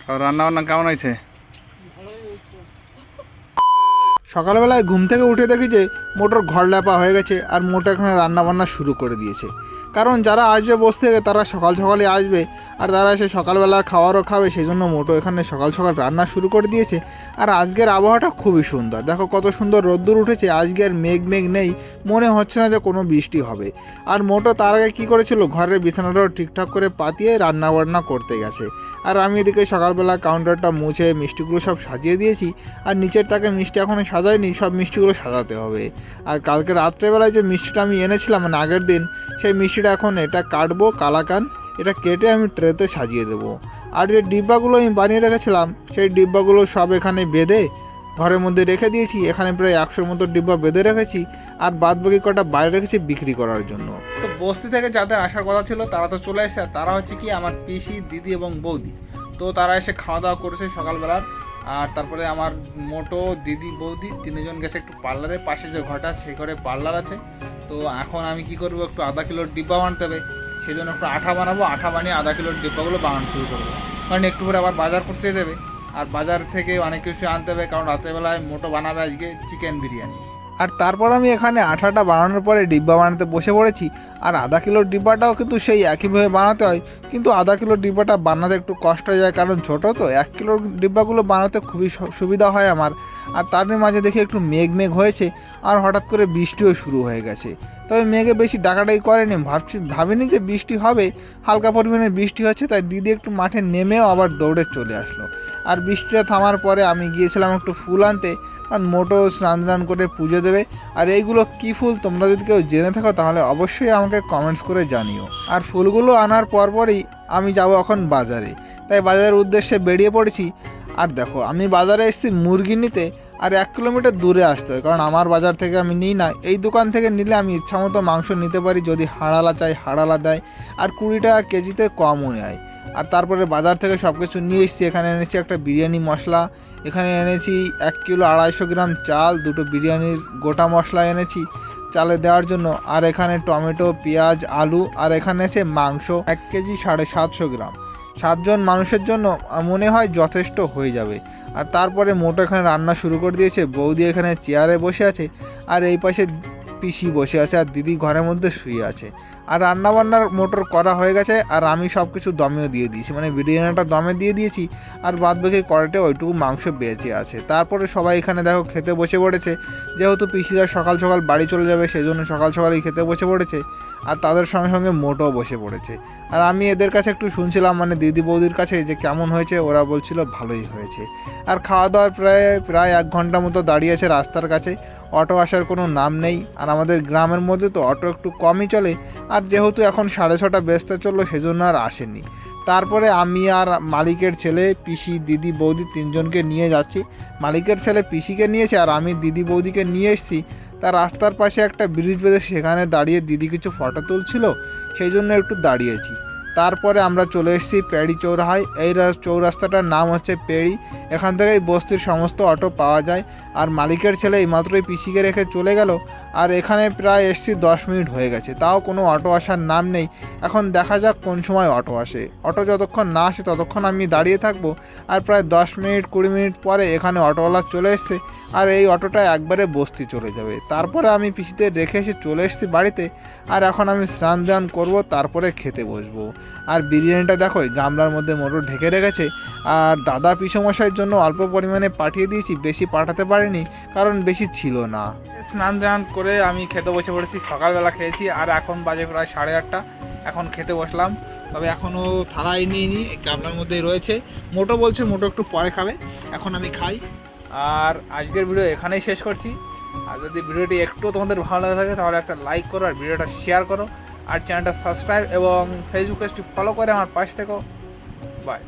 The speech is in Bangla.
রান্না বান্না কেমন হয়েছে? সকালবেলায় ঘুম থেকে উঠে দেখি যে মোটর ঘর ল্যাপা হয়ে গেছে আর মোটর এখানে রান্না বান্না শুরু করে দিয়েছে। কারণ যারা আসবে বস থেকে তারা সকাল সকালে আসবে আর তারা এসে সকালবেলার খাবারও খাবে, সেই জন্য মোটো এখানে সকাল সকাল রান্না শুরু করে দিয়েছে। আর আজকের আবহাওয়াটা খুবই সুন্দর, দেখো কত সুন্দর রোদ্দুর উঠেছে, আজকের মেঘ মেঘ নেই, মনে হচ্ছে না যে কোনো বৃষ্টি হবে। আর মোটো তার আগে কী করেছিল, ঘরের বিছানাটাও ঠিকঠাক করে পাতিয়ে রান্না বান্না করতে গেছে। আর আমি এদিকে সকালবেলা কাউন্টারটা মুছে মিষ্টিগুলো সব সাজিয়ে দিয়েছি। আর নিচের তাকে মিষ্টি এখনও সাজাইনি, সব মিষ্টিগুলো সাজাতে হবে। আর কালকে রাত্রেবেলায় যে মিষ্টিটা আমি এনেছিলাম মানে আগের দিন, সেই মিষ্টিটা এখন এটা কাটবো, কালাকান এটা কেটে আমি ট্রেতে সাজিয়ে দেবো। আর যে ডিব্বাগুলো আমি বানিয়ে রেখেছিলাম সেই ডিব্বাগুলো সব এখানে বেঁধে ঘরের মধ্যে রেখে দিয়েছি। এখানে প্রায় 100-র মতো ডিব্বা বেঁধে রেখেছি আর বাদ বাকি কটা বাইরে রেখেছি বিক্রি করার জন্য। তো বস্তি থেকে যাদের আসার কথা ছিল তারা তো চলে এসেছে। তারা হচ্ছে কি আমার পিসি, দিদি এবং বৌদি। তো তারা এসে খাওয়া দাওয়া করেছে সকালবেলার। আর তারপরে আমার মোটো, দিদি, বৌদি তিনজন গেছে একটু পার্লারের পাশে যে ঘরটা সেই ঘরে পার্লার আছে। তো এখন আমি কি করবো, একটু আধা কিলোর ডিব্বা বানাতে হবে, সেই জন্য একটু আঠা বানাবো। আঠা বানিয়ে আধা কিলোর ডিব্বাগুলো বানানো শুরু করবো, কারণ একটু করে আবার বাজার করতে দেবে আর বাজার থেকে অনেক কিছু আনতে হবে, কারণ রাত্রেবেলায় মোটো বানাবে আজকে চিকেন বিরিয়ানি। আর তারপর আমি এখানে আঠাটা বানানোর পরে ডিব্বা বানাতে বসে পড়েছি। আর আধা কিলোর ডিব্বাটাও কিন্তু সেই একইভাবে বানাতে হয়, কিন্তু আধা কিলোর ডিব্বাটা বানাতে একটু কষ্ট হয়ে যায়, কারণ ছোটো তো। 1 কিলোর ডিব্বাগুলো বানাতে খুবই সুবিধা হয় আমার। আর তার মাঝে দেখি একটু মেঘ মেঘ হয়েছে আর হঠাৎ করে বৃষ্টিও শুরু হয়ে গেছে। তবে মেঘে বেশি ডাকাডাকি করেনি, ভাবিনি যে বৃষ্টি হবে। হালকা পরিমাণে বৃষ্টি হচ্ছে, তাই দিদি একটু মাঠে নেমেও আবার দৌড়ে চলে আসলো। আর বৃষ্টিটা থামার পরে আমি গিয়েছিলাম একটু ফুল আনতে, কারণ মোটো স্নান করে পুজো দেবে। আর এইগুলো কী ফুল তোমরা যদি কেউ জেনে থাকো তাহলে অবশ্যই আমাকে কমেন্টস করে জানিও। আর ফুলগুলো আনার পরপরই আমি যাব এখন বাজারে, তাই বাজারের উদ্দেশ্যে বেরিয়ে পড়েছি। আর দেখো আমি বাজারে এসেছি মুরগি নিতে, আর 1 কিলোমিটার দূরে আসতে হয়, কারণ আমার বাজার থেকে আমি নিই না। এই দোকান থেকে নিলে আমি ইচ্ছামতো মাংস নিতে পারি, যদি হাড়ালা চাই হাড়ালা দেয়, আর 20 টাকা কেজিতে কমও নেয়। আর তারপরে বাজার থেকে সব কিছু নিয়ে এসেছি। এখানে এনেছি একটা বিরিয়ানি মশলা, এখানে এনেছি 1 কিলো 250 গ্রাম চাল, 2টো বিরিয়ানির গোটা মশলা এনেছি চালে দেওয়ার জন্য। আর এখানে টমেটো, পেঁয়াজ, আলু, আর এখানে আছে মাংস 1 কেজি 750 গ্রাম। 7 জন মানুষের জন্য মনে হয় যথেষ্ট হয়ে যাবে। আর তারপরে মোটো এখানে রান্না শুরু করে দিয়েছে। বৌদি এখানে চেয়ারে বসে আছে আর এই পাশে পিসি বসে আছে আর দিদি ঘরের মধ্যে শুয়ে আছে। আর রান্নাবান্নার মোটর করা হয়ে গেছে আর আমি সব কিছু দমেও দিয়ে দিয়েছি, মানে বিরিয়ানিটা দমে দিয়ে দিয়েছি। আর বাদ বাকি কড়াইতে ওইটুকু মাংস বেঁচে আছে। তারপরে সবাই এখানে দেখো খেতে বসে পড়েছে, যেহেতু পিসিরা সকাল সকাল বাড়ি চলে যাবে সেই জন্য সকাল সকালই খেতে বসে পড়েছে। আর তাদের সঙ্গে সঙ্গে মোটোও বসে পড়েছে। আর আমি এদের কাছে একটু শুনছিলাম, মানে দিদি বৌদির কাছে, যে কেমন হয়েছে। ওরা বলছিল ভালোই হয়েছে। আর খাওয়া দাওয়ার প্রায় 1 ঘন্টা মতো দাঁড়িয়ে আছে রাস্তার কাছে, অটো আসার কোনো নাম নেই। আর আমাদের গ্রামের মধ্যে তো অটো একটু কমই চলে, আর যেহেতু এখন 6:30 বেজতে চললো সেজন্য আর আসেনি। তারপরে আমি আর মালিকের ছেলে, পিসি, দিদি, বৌদি 3 জনকে নিয়ে যাচ্ছি। মালিকের ছেলে পিসিকে নিয়েছে আর আমি দিদি বৌদিকে নিয়ে এসেছি। তার রাস্তার পাশে একটা ব্রিজ বেঁধে সেখানে দাঁড়িয়ে দিদি কিছু ফটো তুলছিল, সেই জন্য একটু দাঁড়িয়েছি। তারপরে আমরা চলে এসেছি পেড়ি চৌরাহায়। এই চৌরাস্তাটার নাম হচ্ছে পেড়ি। এখান থেকেই বস্তির সমস্ত অটো পাওয়া যায়। আর মালিকের ছেলে এইমাত্রই পিসিকে রেখে চলে গেল। আর এখানে প্রায় এসছি 10 মিনিট হয়ে গেছে, তাও কোনো অটো আসার নাম নেই। এখন দেখা যাক কোন সময় অটো আসে। অটো যতক্ষণ না আসে ততক্ষণ আমি দাঁড়িয়ে থাকবো। আর প্রায় 10 মিনিট 20 মিনিট পরে এখানে অটোওয়ালা চলে এসছে আর এই অটোটা একবারে বস্তি চলে যাবে। তারপরে আমি পিসিদের রেখে এসে চলে এসেছি বাড়িতে। আর এখন আমি স্নান দান করবো, তারপরে খেতে বসবো। আর বিরিয়ানিটা দেখো গামলার মধ্যে মোটর ঢেকে রেখেছে। আর দাদা পিসমশাইয়ের জন্য অল্প পরিমাণে পাঠিয়ে দিয়েছি, বেশি পাঠাতে পারিনি কারণ বেশি ছিল না। স্নান দান করে আমি খেতে বসে পড়েছি। সকালবেলা খেয়েছি আর এখন বাজে প্রায় 8:30। এখন খেতে বসলাম, তবে এখনও থালায় নিইনি, গামলার মধ্যেই রয়েছে। মোটো বলছে মোটো একটু পরে খাবে, এখন আমি খাই। আর আজকের ভিডিও এখানেই শেষ করছি। আর যদি ভিডিওটি একটু তোমাদের ভালো লাগে থাকে তাহলে একটা লাইক করো আর ভিডিওটা শেয়ার করো। আর চ্যানেলটা সাবস্ক্রাইব এবং ফেসবুক পেজটি ফলো করে আমার পাশে থেকো। বাই।